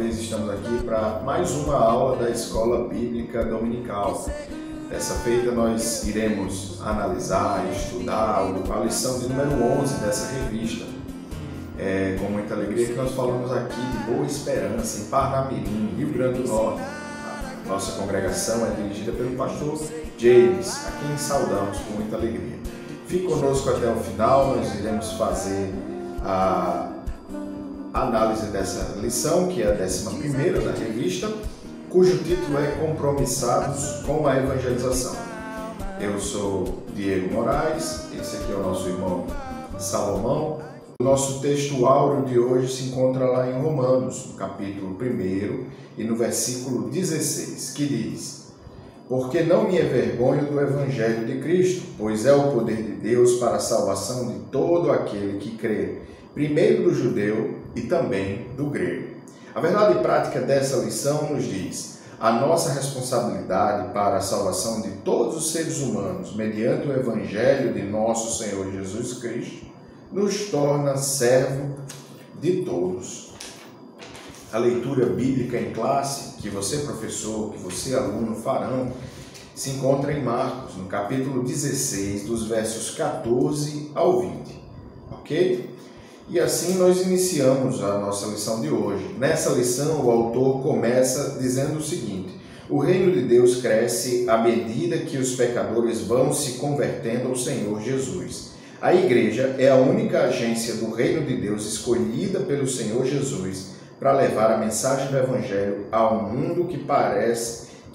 vez estamos aqui para mais uma aula da Escola Bíblica Dominical. Dessa feita nós iremos analisar e estudar a lição de número 11 dessa revista. É com muita alegria que nós falamos aqui de Boa Esperança, em Parnamirim, Rio Grande do Norte. A nossa congregação é dirigida pelo pastor James, a quem saudamos com muita alegria. Fique conosco até o final, nós iremos fazer a análise dessa lição, que é a 11ª da revista, cujo título é Compromissados com a Evangelização. Eu sou Diego Moraes, esse aqui é o nosso irmão Salomão. O nosso texto áureo de hoje se encontra lá em Romanos, no capítulo 1 e no versículo 16, que diz: Porque não me envergonho do Evangelho de Cristo, pois é o poder de Deus para a salvação de todo aquele que crê, primeiro do judeu e também do grego. A verdade prática dessa lição nos diz: a nossa responsabilidade para a salvação de todos os seres humanos, mediante o Evangelho de nosso Senhor Jesus Cristo, nos torna servo de todos. A leitura bíblica em classe, que você, professor, que você, aluno, farão, se encontra em Marcos, no capítulo 16, dos versos 14 ao 20. Ok? E assim nós iniciamos a nossa lição de hoje. Nessa lição, o autor começa dizendo o seguinte: o reino de Deus cresce à medida que os pecadores vão se convertendo ao Senhor Jesus. A igreja é a única agência do reino de Deus escolhida pelo Senhor Jesus para levar a mensagem do Evangelho ao mundo que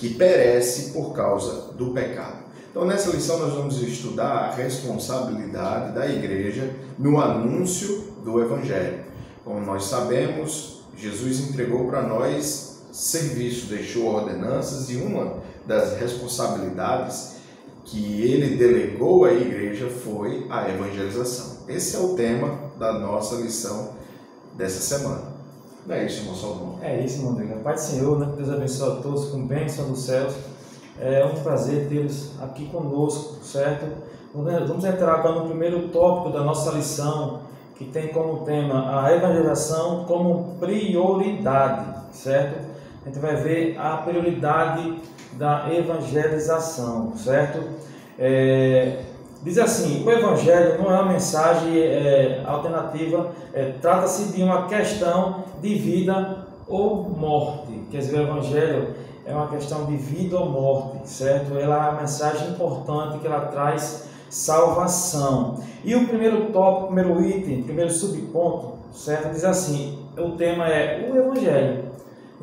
perece por causa do pecado. Então, nessa lição, nós vamos estudar a responsabilidade da igreja no anúncio do Evangelho. Como nós sabemos, Jesus entregou para nós serviço, deixou ordenanças, e uma das responsabilidades que ele delegou à igreja foi a evangelização. Esse é o tema da nossa lição dessa semana. Não é isso, irmão Salomão? É isso, irmão Rodrigo. Pai do Senhor, né? Deus abençoe a todos com bênção dos céus. É um prazer tê-los aqui conosco, certo? Vamos entrar agora no primeiro tópico da nossa lição, que tem como tema a evangelização como prioridade, certo? A gente vai ver a prioridade da evangelização, certo? Diz assim: o Evangelho não é uma mensagem alternativa, trata-se de uma questão de vida ou morte. Quer dizer, o Evangelho é uma questão de vida ou morte, certo? Ela é uma mensagem importante que ela traz salvação. E o primeiro tópico, primeiro item, primeiro subponto, certo? Diz assim: o tema é o Evangelho.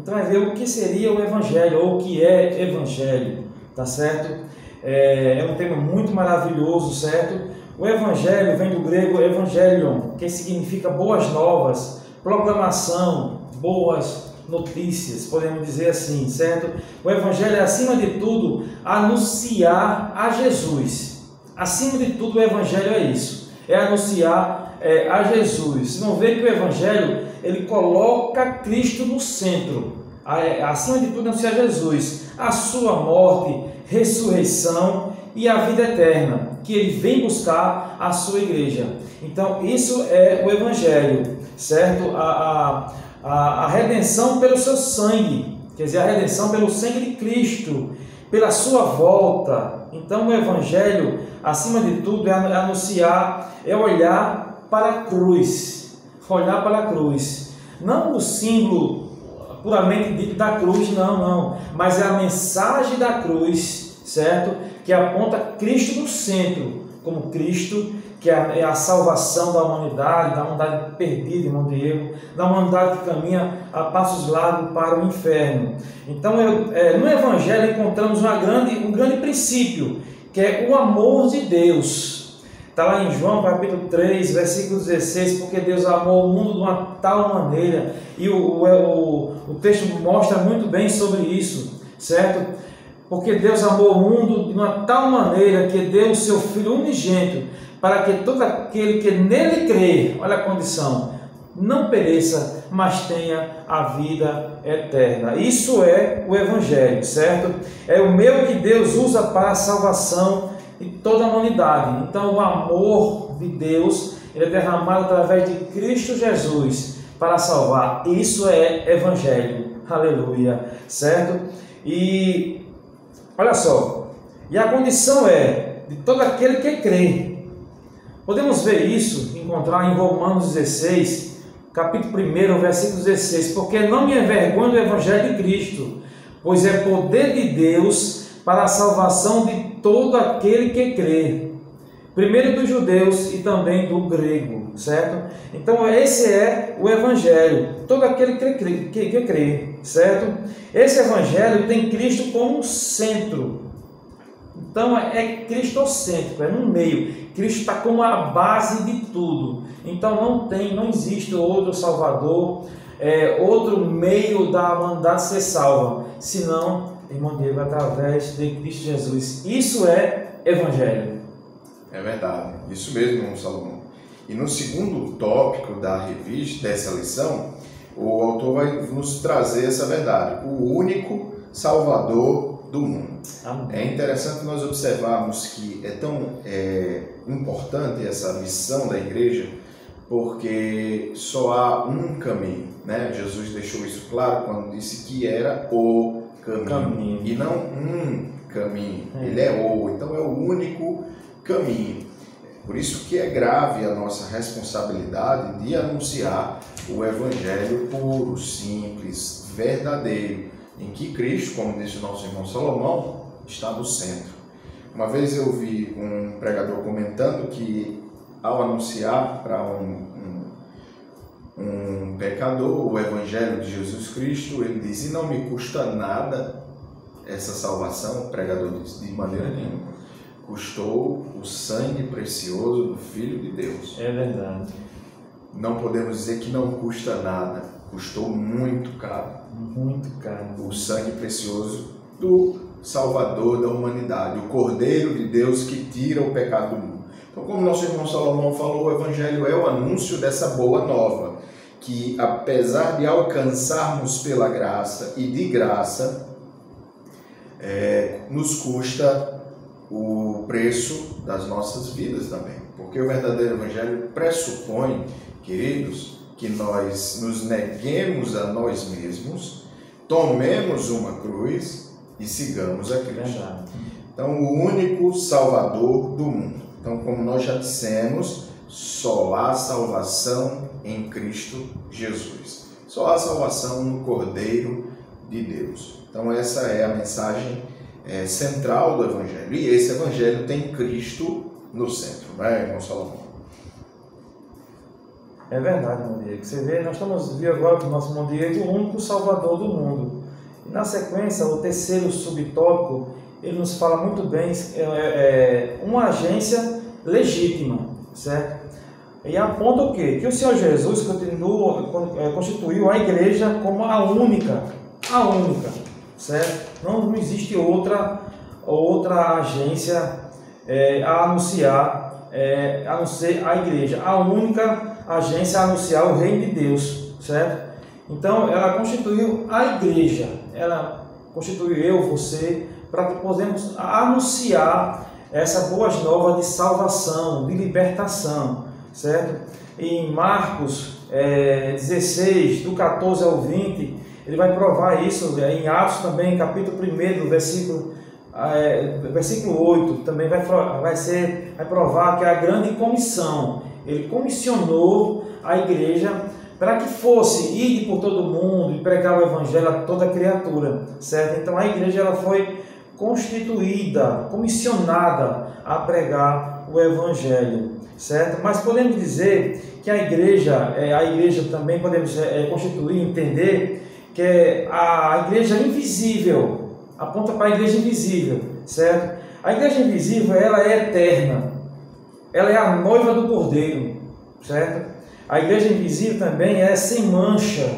Então vai ver o que seria o Evangelho, ou o que é Evangelho, tá certo? É um tema muito maravilhoso, certo? O Evangelho vem do grego Evangelion, que significa boas novas, proclamação, boas notícias, podemos dizer assim, certo? O Evangelho é, acima de tudo, anunciar a Jesus. Acima de tudo, o Evangelho é isso, é anunciar a Jesus. Você não vê que o Evangelho, ele coloca Cristo no centro. Acima de tudo, anunciar Jesus, a sua morte, ressurreição e a vida eterna, que ele vem buscar a sua igreja. Então, isso é o Evangelho, certo? A redenção pelo seu sangue, quer dizer, a redenção pelo sangue de Cristo, pela sua volta. Então, o Evangelho, acima de tudo, é anunciar, é olhar para a cruz, olhar para a cruz, não o símbolo puramente dito da cruz, não, mas é a mensagem da cruz, certo? Que aponta Cristo no centro, como Cristo, que é a salvação da humanidade perdida, irmão Diego, da humanidade que caminha a passos largos para o inferno. Então, no Evangelho encontramos um grande princípio, que é o amor de Deus. Está lá em João capítulo 3, versículo 16, porque Deus amou o mundo de uma tal maneira, e o texto mostra muito bem sobre isso, certo? Porque Deus amou o mundo de uma tal maneira que deu o seu Filho unigênito, para que todo aquele que nele crê, olha a condição, não pereça, mas tenha a vida eterna. Isso é o Evangelho, certo? É o meio que Deus usa para a salvação de toda a humanidade. Então, o amor de Deus, ele é derramado através de Cristo Jesus, para salvar. Isso é evangelho. Aleluia. Certo? E olha só. E a condição é de todo aquele que crê. Podemos ver isso, encontrar em Romanos 16, capítulo 1, versículo 16. Porque não me envergonho do evangelho de Cristo, pois é poder de Deus para a salvação de todo aquele que crê. Primeiro dos judeus e também do grego, certo? Então esse é o evangelho, todo aquele que crê, certo? Esse evangelho tem Cristo como centro. Então é cristocêntrico, é no meio. Cristo está como a base de tudo. Então não existe outro salvador, outro meio da humanidade ser salva, senão, irmão Diego, através de Cristo Jesus. Isso é evangelho. É verdade, isso mesmo, irmão Salomão. E no segundo tópico da revista, dessa lição, o autor vai nos trazer essa verdade, o único Salvador do mundo. Amém. É interessante nós observarmos que é tão importante essa missão da igreja, porque só há um caminho, né? Jesus deixou isso claro quando disse que era o caminho. E não um caminho, ele é o, então é o único caminho. Por isso que é grave a nossa responsabilidade de anunciar o evangelho puro, simples, verdadeiro, em que Cristo, como disse o nosso irmão Salomão, está no centro. Uma vez eu vi um pregador comentando que ao anunciar para um pecador o evangelho de Jesus Cristo, ele diz: e não me custa nada essa salvação. O pregador disse: de maneira nenhuma. Custou o sangue precioso do Filho de Deus. É verdade. Não podemos dizer que não custa nada. Custou muito caro. Muito caro. O sangue precioso do Salvador da humanidade, o Cordeiro de Deus que tira o pecado do mundo. Então, como nosso irmão Salomão falou, o Evangelho é o anúncio dessa boa nova, que apesar de alcançarmos pela graça e de graça, nos custa o preço das nossas vidas também. Porque o verdadeiro Evangelho pressupõe, queridos, que nós nos neguemos a nós mesmos, tomemos uma cruz e sigamos a Cristo. Então, o único Salvador do mundo. Então, como nós já dissemos, só há salvação em Cristo Jesus. Só há salvação no Cordeiro de Deus. Então, essa é a mensagem central do Evangelho. E esse Evangelho tem Cristo no centro, não é, irmão Salomão? É verdade, irmão Diego. Você vê, nós estamos vendo agora o nosso irmão Diego, o único Salvador do mundo. E na sequência, o terceiro subtópico, ele nos fala muito bem, uma agência legítima, certo? E aponta o quê? Que o Senhor Jesus constituiu a igreja como a única, certo? Não existe outra agência a anunciar, a não ser a igreja, a única agência a anunciar o reino de Deus, certo? Então, ela constituiu a igreja, ela constituiu eu, você, para que possamos anunciar essa boas novas de salvação, de libertação, certo? Em Marcos 16, do 14 ao 20, ele vai provar isso, em Atos também, capítulo 1, versículo 8, também vai provar que a grande comissão, ele comissionou a igreja para que fosse ir por todo mundo e pregar o evangelho a toda criatura, certo? Então a igreja ela foi constituída, comissionada a pregar o evangelho, certo? Mas podemos dizer que a igreja também podemos constituir, entender que a igreja invisível, aponta para a igreja invisível, certo? A igreja invisível, ela é eterna, ela é a noiva do Cordeiro, certo? A igreja invisível também é sem mancha,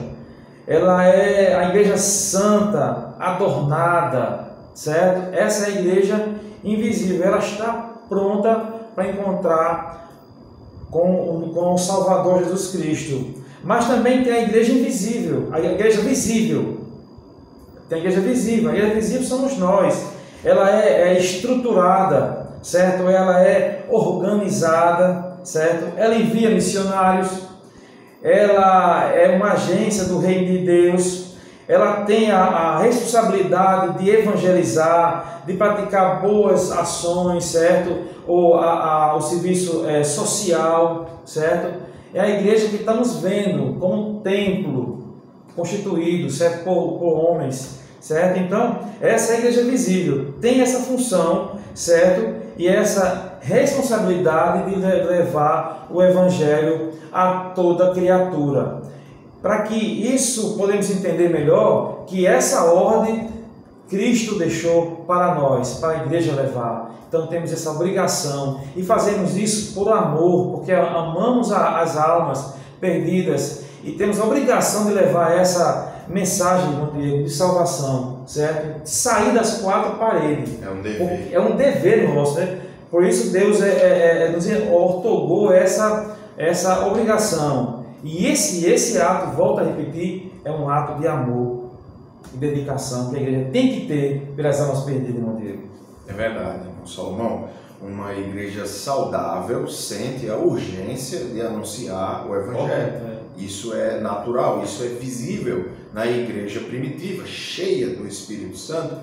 ela é a igreja santa, adornada, certo? Essa é a igreja invisível, ela está pronta para encontrar com o Salvador Jesus Cristo. Mas também tem a igreja invisível, a igreja visível. Tem a igreja visível. A igreja visível somos nós. Ela é estruturada, certo? Ela é organizada, certo? Ela envia missionários, ela é uma agência do Reino de Deus, ela tem a responsabilidade de evangelizar, de praticar boas ações, certo? Ou o serviço social, certo? É a igreja que estamos vendo como um templo constituído, certo? Por homens, certo? Então, essa é a igreja visível, tem essa função, certo? E essa responsabilidade de levar o evangelho a toda criatura. Para que isso podemos entender melhor, que essa ordem Cristo deixou para nós, para a igreja levar. Então temos essa obrigação e fazemos isso por amor, porque amamos as almas perdidas e temos a obrigação de levar essa mensagem de salvação, certo? De sair das quatro paredes. É um dever. É um dever nosso, né? Por isso Deus nos outorgou essa obrigação. E esse ato, volto a repetir, é um ato de amor e dedicação que a igreja tem que ter pelas almas perdidas, irmão Diego. É verdade, irmão Salomão. Uma igreja saudável sente a urgência de anunciar o Evangelho. Isso é natural, isso é visível na igreja primitiva, cheia do Espírito Santo,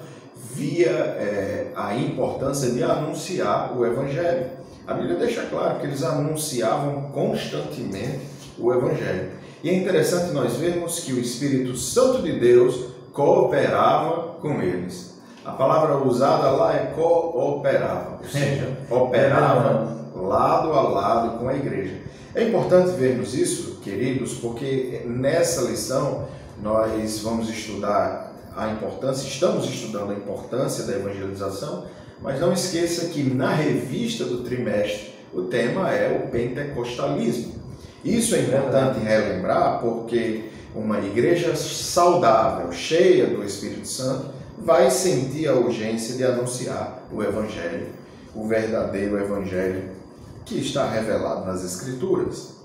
via a importância de anunciar o Evangelho. A Bíblia deixa claro que eles anunciavam constantemente o Evangelho. E é interessante nós vermos que o Espírito Santo de Deus cooperava com eles. A palavra usada lá é cooperava, ou seja, operava lado a lado com a igreja. É importante vermos isso, queridos, porque nessa lição nós vamos estudar a importância, estamos estudando a importância da evangelização, mas não esqueça que na revista do trimestre o tema é o pentecostalismo. Isso é importante relembrar porque uma igreja saudável, cheia do Espírito Santo, vai sentir a urgência de anunciar o Evangelho, o verdadeiro Evangelho que está revelado nas Escrituras.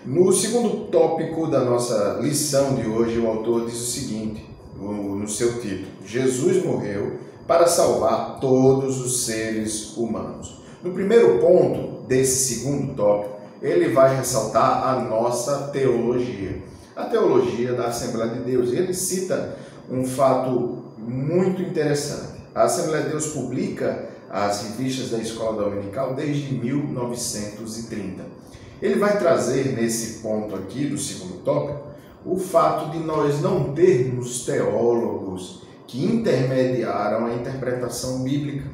No segundo tópico da nossa lição de hoje, o autor diz o seguinte, no seu título: Jesus morreu para salvar todos os seres humanos. No primeiro ponto desse segundo tópico, ele vai ressaltar a nossa teologia, a teologia da Assembleia de Deus. Ele cita um fato muito interessante. A Assembleia de Deus publica as revistas da Escola Dominical desde 1930. Ele vai trazer nesse ponto aqui do segundo tópico o fato de nós não termos teólogos que intermediaram a interpretação bíblica.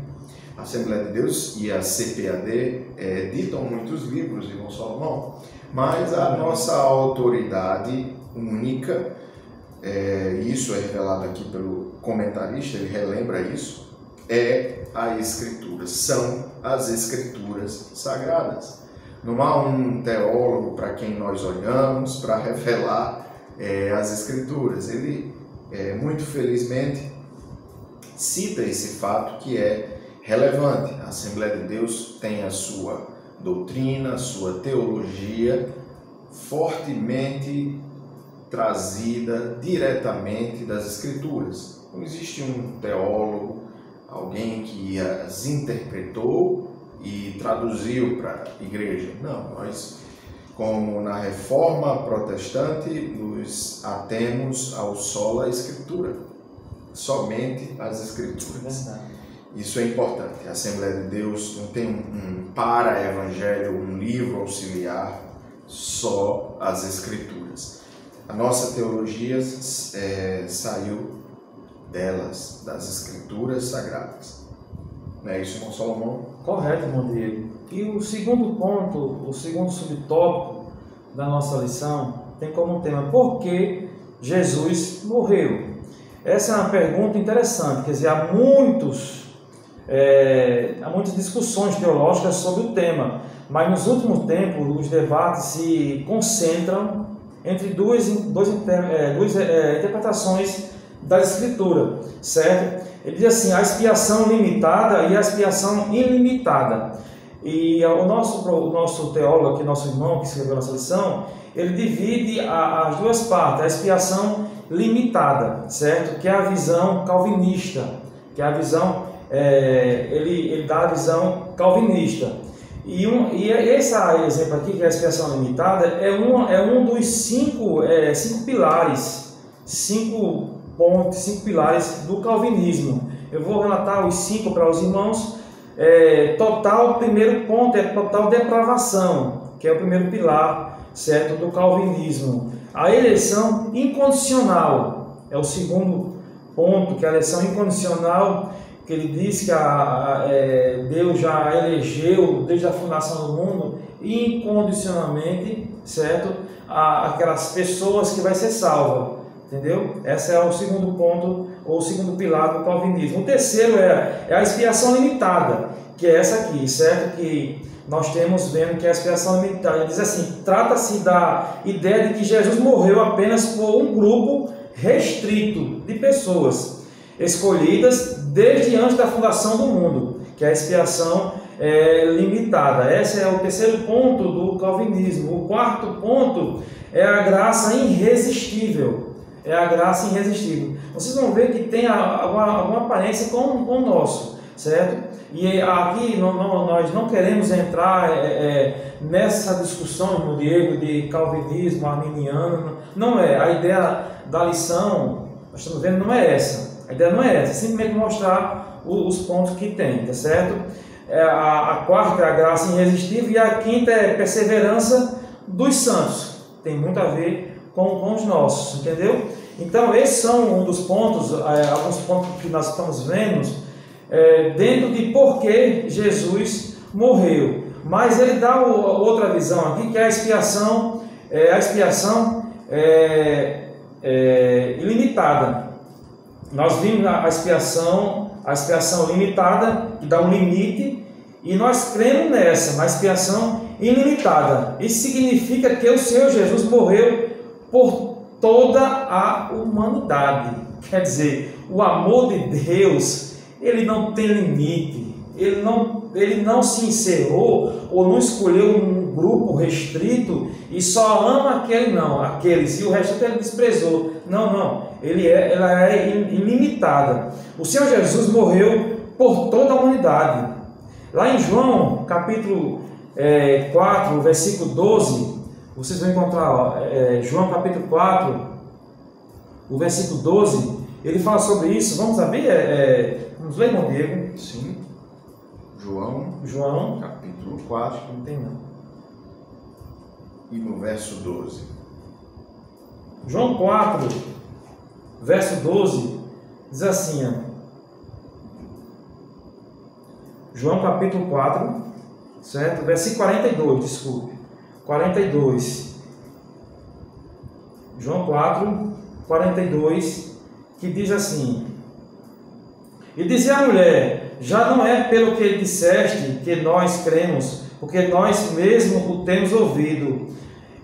A Assembleia de Deus e a CPAD ditam muitos livros, irmão Salomão, mas a nossa autoridade única, isso é revelado aqui pelo comentarista, ele relembra isso, é a Escritura, são as Escrituras sagradas. Não há um teólogo para quem nós olhamos para revelar as Escrituras. Ele, muito felizmente, cita esse fato que é relevante. A Assembleia de Deus tem a sua doutrina, a sua teologia fortemente trazida diretamente das Escrituras. Não existe um teólogo, alguém que as interpretou e traduziu para a igreja. Não, nós, como na Reforma Protestante, nos atemos ao sola Escritura, somente as Escrituras. Isso é importante. A Assembleia de Deus não tem um para-evangelho, um livro auxiliar, só as Escrituras. A nossa teologia saiu delas, das Escrituras Sagradas. Não é isso, irmão Salomão? Correto, irmão Diego. E o segundo ponto, o segundo subtópico da nossa lição tem como tema: por que Jesus morreu? Essa é uma pergunta interessante, quer dizer, há muitas discussões teológicas sobre o tema, mas nos últimos tempos os debates se concentram entre duas interpretações da Escritura, certo? Ele diz assim: a expiação limitada e a expiação ilimitada. E o nosso teólogo aqui, nosso irmão que escreveu essa lição, ele divide as duas partes: a expiação limitada, certo? Que é a visão calvinista, que é a visão, ele dá a visão calvinista. E esse exemplo aqui, que é a expiação limitada, é um dos cinco pilares, 5 pontos, 5 pilares do calvinismo. Eu vou relatar os 5 para os irmãos. O primeiro ponto é total depravação, que é o primeiro pilar, certo, do calvinismo. A eleição incondicional é o segundo ponto, que é a eleição incondicional, que ele diz que Deus já elegeu desde a fundação do mundo incondicionalmente, certo, aquelas pessoas que vai ser salva, entendeu? Esse é o segundo ponto, ou o segundo pilar do calvinismo. O terceiro é a expiação limitada, que é essa aqui, certo? Que nós temos vendo que é a expiação limitada. Ele diz assim: trata-se da ideia de que Jesus morreu apenas por um grupo restrito de pessoas escolhidas desde antes da fundação do mundo, que é a expiação limitada. Esse é o terceiro ponto do calvinismo. O quarto ponto é a graça irresistível. É a graça irresistível. Vocês vão ver que tem alguma aparência com o nosso, certo? E aqui nós não queremos entrar nessa discussão, no Diego, de calvinismo, arminiano. Não é. A ideia da lição, nós estamos vendo, não é essa. A ideia não é essa, é simplesmente mostrar os pontos que tem, tá certo? A quarta é a graça irresistível e a quinta é perseverança dos santos. Tem muito a ver com os nossos, entendeu? Então, esses são um dos pontos, alguns pontos que nós estamos vendo dentro de por que Jesus morreu. Mas ele dá outra visão aqui, que é a expiação ilimitada. Nós vimos a expiação limitada, que dá um limite, e nós cremos nessa, na expiação ilimitada. Isso significa que o Senhor Jesus morreu por toda a humanidade. Quer dizer, o amor de Deus, ele não tem limite. Ele não se encerrou ou não escolheu um grupo restrito e só ama aqueles, e o resto ele desprezou. Não. Ela é ilimitada. O Senhor Jesus morreu por toda a humanidade. Lá em João, capítulo 4, versículo 12, vocês vão encontrar, João capítulo 4, o versículo 12, ele fala sobre isso. Vamos abrir? Vamos ler, irmão Diego? Sim. João, capítulo 4. Não tem não. E no verso 12. João 4, verso 12, diz assim, João capítulo 4, certo? Versículo 42, desculpe. 42. João 4, 42, que diz assim: e dizia a mulher: já não é pelo que disseste que nós cremos, porque nós mesmos o temos ouvido,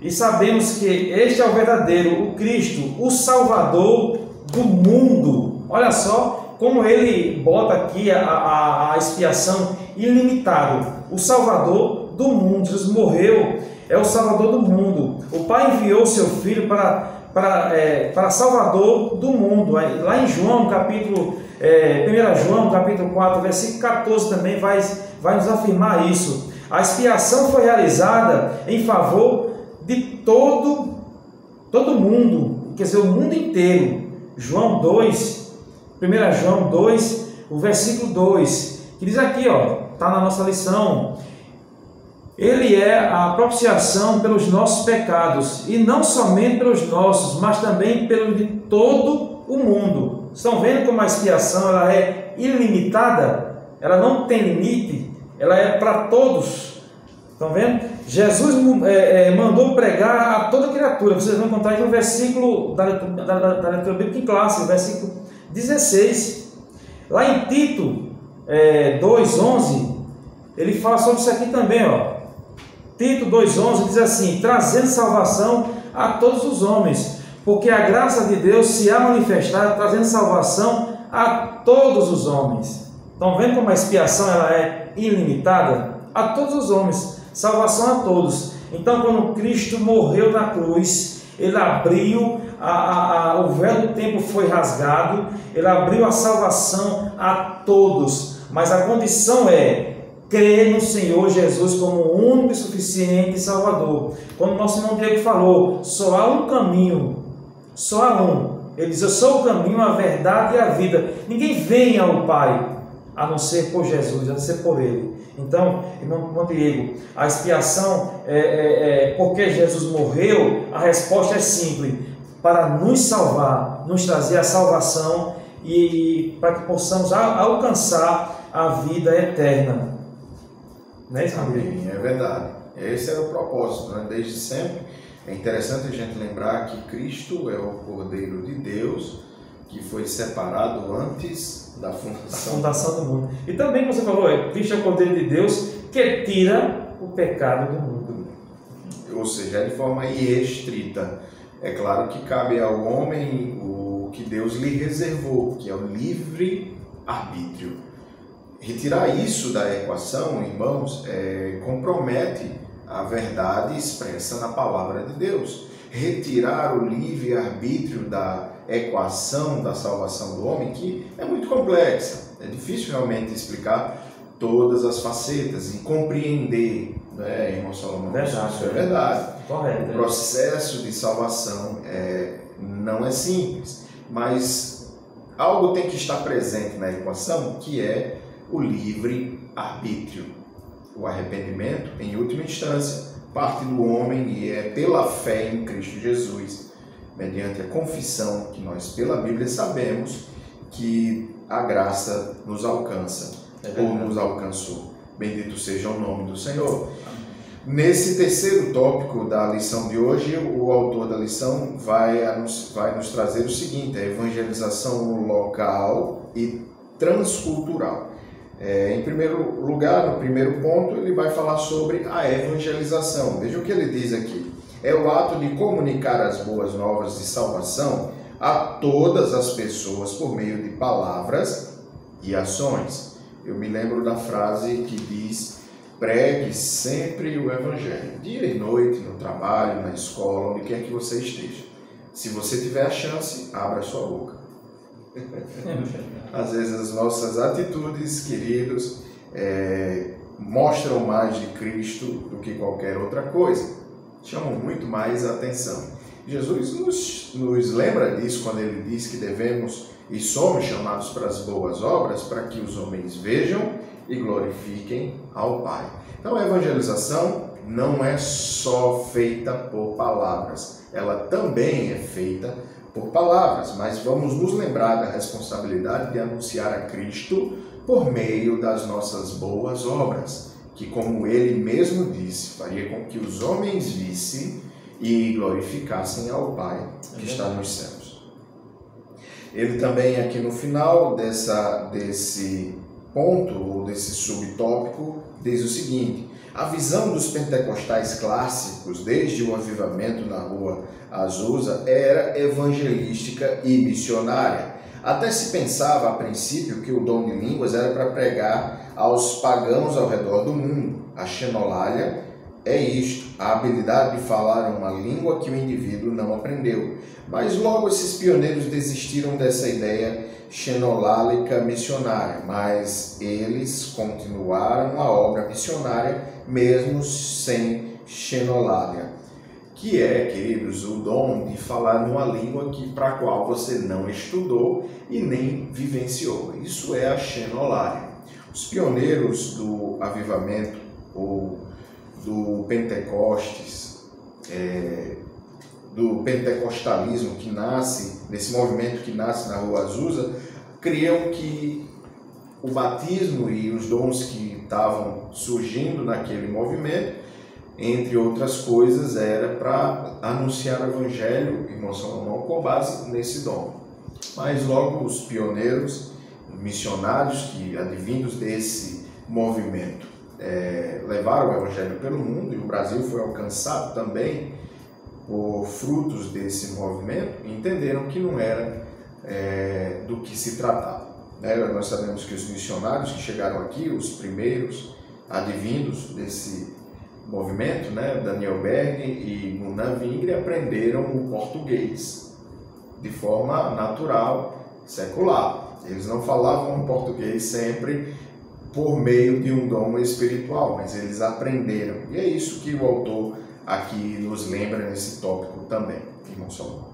e sabemos que este é o verdadeiro, o Cristo, o Salvador do mundo. Olha só como ele bota aqui a expiação ilimitada. O Salvador do mundo. Jesus morreu, é o Salvador do mundo. O Pai enviou seu Filho para Salvador do mundo. Lá em João, capítulo 1 João, capítulo 4, versículo 14, também vai nos afirmar isso. A expiação foi realizada em favor de todo mundo, quer dizer, o mundo inteiro. João 2, 1 João 2, o versículo 2, que diz aqui, está na nossa lição: ele é a propiciação pelos nossos pecados, e não somente pelos nossos, mas também pelo de todo o mundo. Estão vendo como a expiação ela é ilimitada? Ela não tem limite, ela é para todos. Estão vendo? Jesus mandou pregar a toda criatura. Vocês vão encontrar aí no versículo da leitura bíblica em classe, versículo 16. Lá em Tito 2,11, ele fala sobre isso aqui também. Tito 2,11 diz assim: trazendo salvação a todos os homens, porque a graça de Deus se há manifestado, trazendo salvação a todos os homens. Estão vendo como a expiação ela é ilimitada? A todos os homens. Salvação a todos. Então, quando Cristo morreu na cruz, ele abriu, o véu do tempo foi rasgado, ele abriu a salvação a todos. Mas a condição é crer no Senhor Jesus como o único e suficiente Salvador. Quando nosso irmão Diego falou, só há um caminho, só há um. Ele diz, eu sou o caminho, a verdade e a vida. Ninguém vem ao Pai a não ser por Jesus, a não ser por Ele. Então, irmão Diego, a expiação porque Jesus morreu, a resposta é simples, para nos salvar, nos trazer a salvação e para que possamos alcançar a vida eterna. Não é isso, amém? É verdade. Esse era o propósito, né? Desde sempre. É interessante a gente lembrar que Cristo é o Cordeiro de Deus, que foi separado antes da fundação do mundo. E também você falou, Cristo é o Cordeiro de Deus que tira o pecado do mundo. Ou seja, é de forma irrestrita. É claro que cabe ao homem o que Deus lhe reservou, que é o livre-arbítrio. Retirar isso da equação, irmãos, compromete a verdade expressa na palavra de Deus. Retirar o livre-arbítrio da equação da salvação do homem, que é muito complexa, é difícil realmente explicar todas as facetas e compreender, né, irmão Salomão? Verdade, isso é verdade. Correto. O processo de salvação não é simples, mas algo tem que estar presente na equação, que é o livre-arbítrio. O arrependimento, em última instância, parte do homem e é pela fé em Cristo Jesus, mediante a confissão que nós, pela Bíblia, sabemos que a graça nos alcança, ou nos alcançou. Bendito seja o nome do Senhor. Nesse terceiro tópico da lição de hoje, o autor da lição vai nos trazer o seguinte: a evangelização local e transcultural. Em primeiro lugar, no primeiro ponto, ele vai falar sobre a evangelização. Veja o que ele diz aqui. É o ato de comunicar as boas novas de salvação a todas as pessoas por meio de palavras e ações. Eu me lembro da frase que diz: pregue sempre o Evangelho, dia e noite, no trabalho, na escola, onde quer que você esteja. Se você tiver a chance, abra sua boca. Às vezes as nossas atitudes, queridos, mostram mais de Cristo do que qualquer outra coisa. Chamam muito mais a atenção. Jesus nos lembra disso quando ele diz que devemos e somos chamados para as boas obras, para que os homens vejam e glorifiquem ao Pai. Então a evangelização não é só feita por palavras, ela também é feita por palavras, mas vamos nos lembrar da responsabilidade de anunciar a Cristo por meio das nossas boas obras, que, como ele mesmo disse, faria com que os homens vissem e glorificassem ao Pai que está nos céus. Ele também, aqui no final desse ponto, ou desse subtópico, diz o seguinte: a visão dos pentecostais clássicos, desde o avivamento na Rua Azusa, era evangelística e missionária. Até se pensava, a princípio, que o dom de línguas era para pregar aos pagãos ao redor do mundo. A xenolalia é isto, a habilidade de falar uma língua que o indivíduo não aprendeu. Mas logo esses pioneiros desistiram dessa ideia xenolálica missionária, mas eles continuaram a obra missionária mesmo sem xenolalia, que é, queridos, o dom de falar numa língua para a qual você não estudou e nem vivenciou. Isso é a xenolalia. Os pioneiros do avivamento ou do Pentecostes, do pentecostalismo que nasce, desse movimento que nasce na Rua Azusa, criam que o batismo e os dons que estavam surgindo naquele movimento, entre outras coisas, era para anunciar o Evangelho, irmão Salomão, com base nesse dom. Mas logo os pioneiros, missionários que advindos desse movimento, levaram o Evangelho pelo mundo, e o Brasil foi alcançado também por frutos desse movimento, e entenderam que não era do que se tratava. Nós sabemos que os missionários que chegaram aqui, os primeiros advindos desse movimento, Daniel Berg e Gunnar Vingre, aprenderam o português de forma natural, secular. Eles não falavam português sempre por meio de um dom espiritual, mas eles aprenderam. E é isso que o autor aqui nos lembra nesse tópico também, irmão Salomão.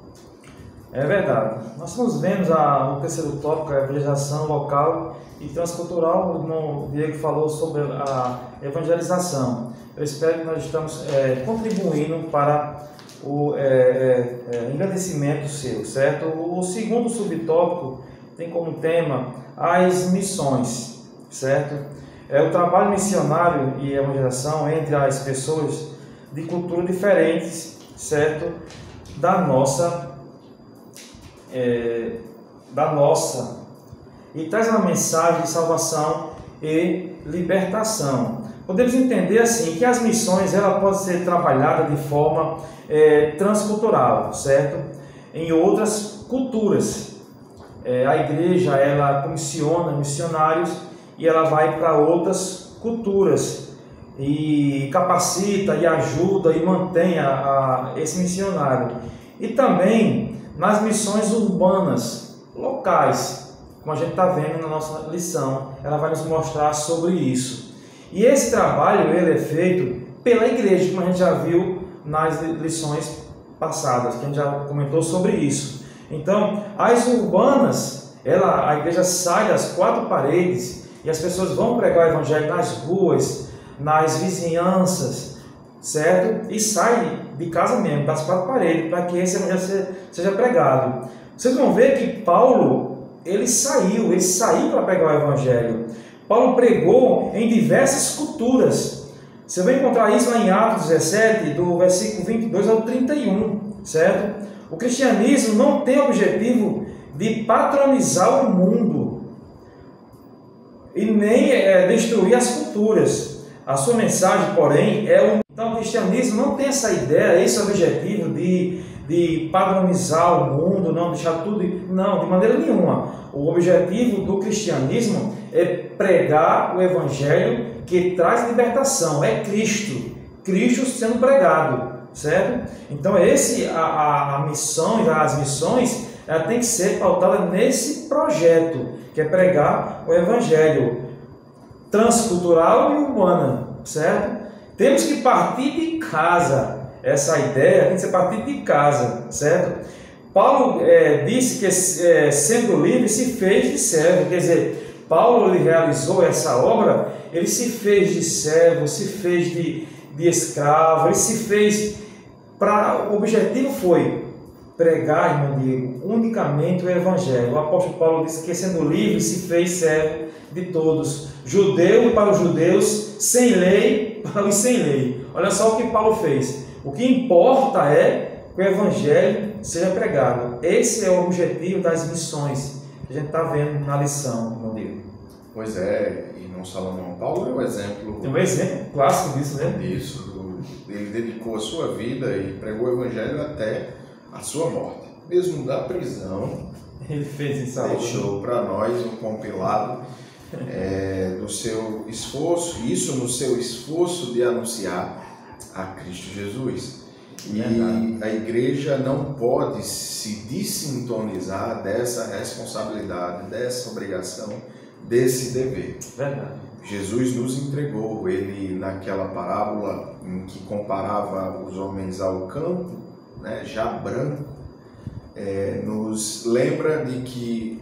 É verdade. Nós nos vemos no terceiro tópico, a evangelização local e transcultural. O irmão Diego falou sobre a evangelização. Eu espero que nós estamos contribuindo para o engrandecimento seu, certo? O segundo subtópico tem como tema as missões, certo? É o trabalho missionário e evangelização entre as pessoas de culturas diferentes, certo? Da nossa, e traz uma mensagem de salvação e libertação. Podemos entender assim que as missões ela pode ser trabalhada de forma transcultural, certo? Em outras culturas, a igreja ela comissiona missionários e ela vai para outras culturas e capacita e ajuda e mantém esse missionário. E também nas missões urbanas, locais, como a gente está vendo na nossa lição, ela vai nos mostrar sobre isso. E esse trabalho ele é feito pela igreja, como a gente já viu nas lições passadas, que a gente já comentou sobre isso. Então, as urbanas, a igreja sai das quatro paredes e as pessoas vão pregar o evangelho nas ruas, nas vizinhanças, certo? E sai de casa mesmo, das quatro paredes, para que esse evangelho seja pregado. Vocês vão ver que Paulo, ele saiu para pregar o evangelho. Paulo pregou em diversas culturas. Você vai encontrar isso lá em Atos 17, do versículo 22 ao 31, certo? O cristianismo não tem o objetivo de patronizar o mundo e nem destruir as culturas. A sua mensagem, porém, Então o cristianismo não tem essa ideia, esse objetivo de padronizar o mundo, não deixar tudo... Não, de maneira nenhuma. O objetivo do cristianismo é pregar o evangelho que traz libertação, é Cristo sendo pregado, certo? Então as missões ela tem que ser pautada nesse projeto, que é pregar o evangelho transcultural e urbana, certo? Temos que partir de casa, essa ideia tem que ser partir de casa, certo? Paulo disse que sendo livre se fez de servo, quer dizer, Paulo ele realizou essa obra, ele se fez de servo, se fez de escravo, ele se fez o objetivo foi pregar, irmão Diego, unicamente o evangelho. O apóstolo Paulo disse que sendo livre se fez servo de todos, judeu para os judeus, sem lei para os sem lei. Olha só o que Paulo fez. O que importa é que o evangelho seja pregado. Esse é o objetivo das missões que a gente está vendo na lição, irmão Diego. Pois é, irmão Salomão, Paulo é um exemplo... É um exemplo clássico disso, né? Ele dedicou a sua vida e pregou o evangelho até a sua morte. Mesmo da prisão, ele fez isso. Deixou para nós um compilado do seu esforço, isso no seu esforço de anunciar a Cristo Jesus. E a igreja não pode se desintonizar dessa responsabilidade, dessa obrigação, desse dever. Verdade. Jesus nos entregou, ele naquela parábola em que comparava os homens ao campo, né, já branco, nos lembra de que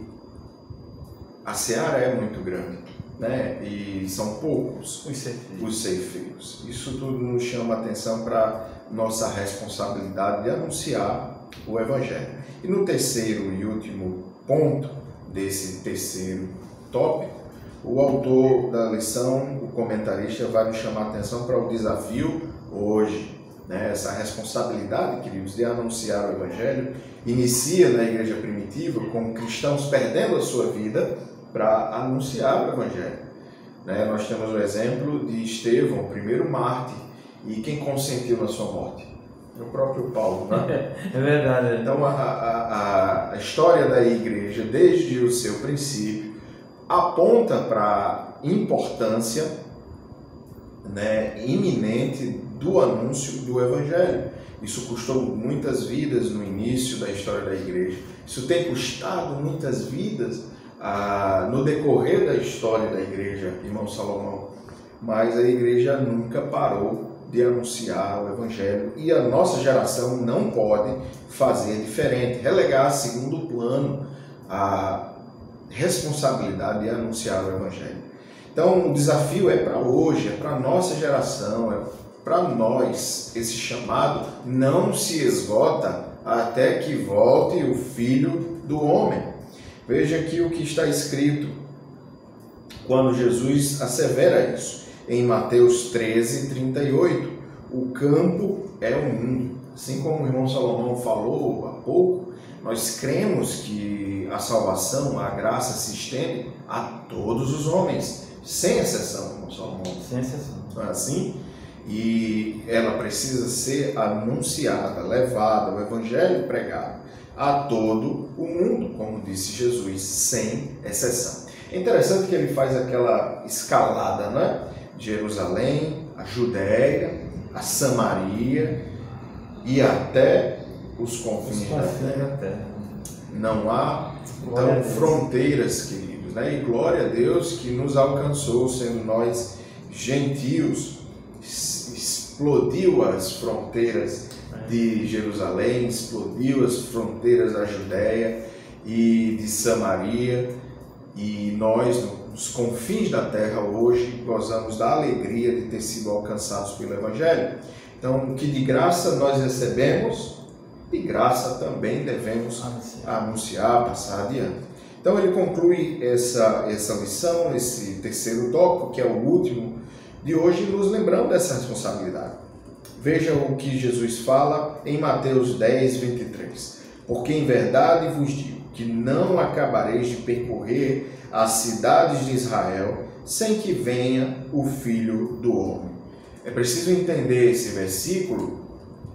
a seara é muito grande, né, e são poucos os ceifeiros. Isso tudo nos chama a atenção para nossa responsabilidade de anunciar o Evangelho. E no terceiro e último ponto desse terceiro tópico, o autor da lição, o comentarista, vai nos chamar a atenção para o desafio hoje, né? Essa responsabilidade, queridos, de anunciar o Evangelho inicia na igreja primitiva com cristãos perdendo a sua vida para anunciar o Evangelho, né? Nós temos o exemplo de Estevão, o primeiro mártir, e quem consentiu na sua morte? O próprio Paulo, né? É verdade. Então a história da igreja, desde o seu princípio, aponta para a importância, né, iminente do anúncio do Evangelho. Isso custou muitas vidas no início da história da igreja. Isso tem custado muitas vidas no decorrer da história da igreja, irmão Salomão, mas a igreja nunca parou de anunciar o Evangelho e a nossa geração não pode fazer diferente, relegar a segundo plano a responsabilidade de anunciar o Evangelho. Então o desafio é para hoje, é para a nossa geração, é para nós. Esse chamado não se esgota até que volte o Filho do Homem. Veja aqui o que está escrito quando Jesus assevera isso. Em Mateus 13, 38, o campo é o mundo. Assim como o irmão Salomão falou há pouco, nós cremos que a salvação, a graça se estende a todos os homens, sem exceção, irmão Salomão. Sem exceção. Não é assim? E ela precisa ser anunciada, levada, o evangelho pregado a todo o mundo, como disse Jesus, sem exceção. É interessante que ele faz aquela escalada, né? Jerusalém, a Judéia, a Samaria e até os confins da terra. Não há, então, fronteiras, queridos, né? E glória a Deus que nos alcançou, sendo nós gentios, explodiu as fronteiras de Jerusalém, explodiu as fronteiras da Judéia e de Samaria, e nós, nos confins da terra, hoje gozamos da alegria de ter sido alcançados pelo Evangelho. Então, o que de graça nós recebemos, de graça também devemos anunciar, passar adiante. Então, ele conclui essa lição, esse terceiro tópico, que é o último de hoje, nos lembrando dessa responsabilidade. Veja o que Jesus fala em Mateus 10, 23. Porque em verdade vos digo que não acabareis de percorrer as cidades de Israel sem que venha o Filho do Homem. É preciso entender esse versículo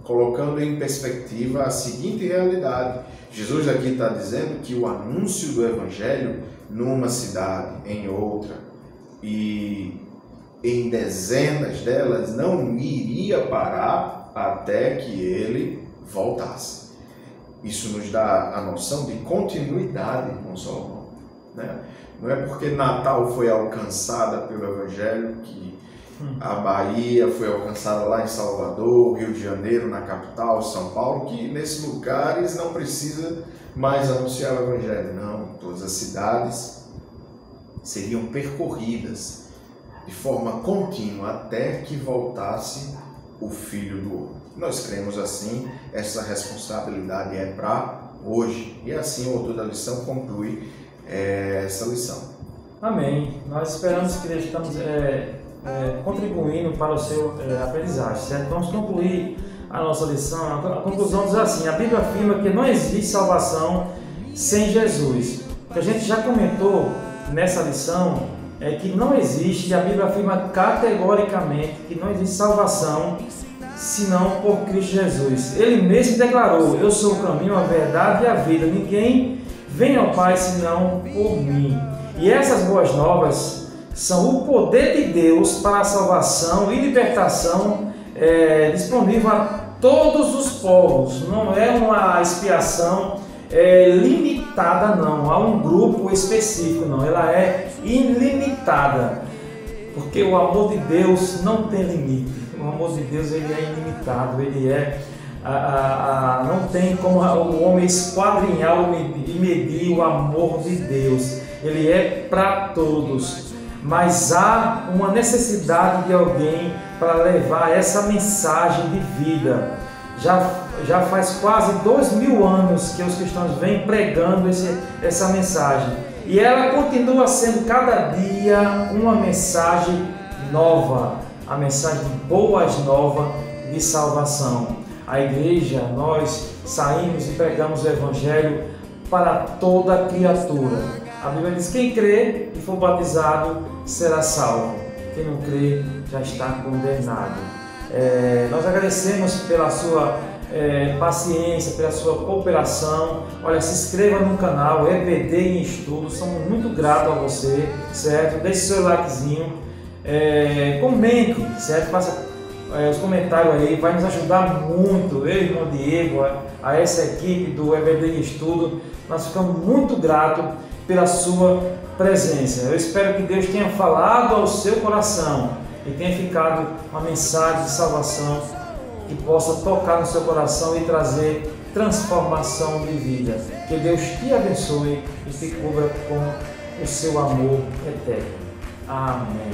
colocando em perspectiva a seguinte realidade. Jesus aqui está dizendo que o anúncio do Evangelho numa cidade, em outra, e em dezenas delas, não iria parar até que ele voltasse. Isso nos dá a noção de continuidade, irmão Salomão, né? Não é porque Natal foi alcançada pelo Evangelho que a Bahia foi alcançada lá em Salvador, Rio de Janeiro, na capital, São Paulo, que nesses lugares não precisa mais anunciar o Evangelho. Não, todas as cidades seriam percorridas de forma contínua até que voltasse o Filho do Homem. Nós cremos assim, essa responsabilidade é para hoje. E assim o autor da lição conclui essa lição. Amém. Nós esperamos que estamos contribuindo para o seu aprendizagem, certo? Vamos concluir a nossa lição. A conclusão diz assim: a Bíblia afirma que não existe salvação sem Jesus. O que a gente já comentou nessa lição é que não existe, e a Bíblia afirma categoricamente que não existe salvação senão por Cristo Jesus. Ele mesmo declarou: eu sou o caminho, a verdade e a vida. Ninguém vem ao Pai senão por mim. E essas boas novas são o poder de Deus para a salvação e libertação disponível a todos os povos. Não é uma expiação limitada, não, a um grupo específico, não. Ela é ilimitada, porque o amor de Deus não tem limite. O amor de Deus, ele é ilimitado, ele não tem como o homem esquadrinhar e medir o amor de Deus. Ele é para todos, mas há uma necessidade de alguém para levar essa mensagem de vida. Já faz quase 2000 anos que os cristãos vêm pregando essa mensagem, e ela continua sendo cada dia uma mensagem nova, a mensagem de boas novas de salvação. A igreja, nós saímos e pregamos o Evangelho para toda criatura. A Bíblia diz: quem crê e for batizado será salvo, quem não crê já está condenado. Nós agradecemos pela sua paciência, pela sua cooperação. Olha, se inscreva no canal EBD em Estudo, somos muito gratos a você, certo? Deixe seu likezinho, comente, certo? Faça os comentários aí, vai nos ajudar muito. Eu e o irmão Diego, a essa equipe do EBD em Estudo, nós ficamos muito gratos pela sua presença. Eu espero que Deus tenha falado ao seu coração e tenha ficado uma mensagem de salvação que possa tocar no seu coração e trazer transformação de vida. Que Deus te abençoe e te cubra com o seu amor eterno. Amém.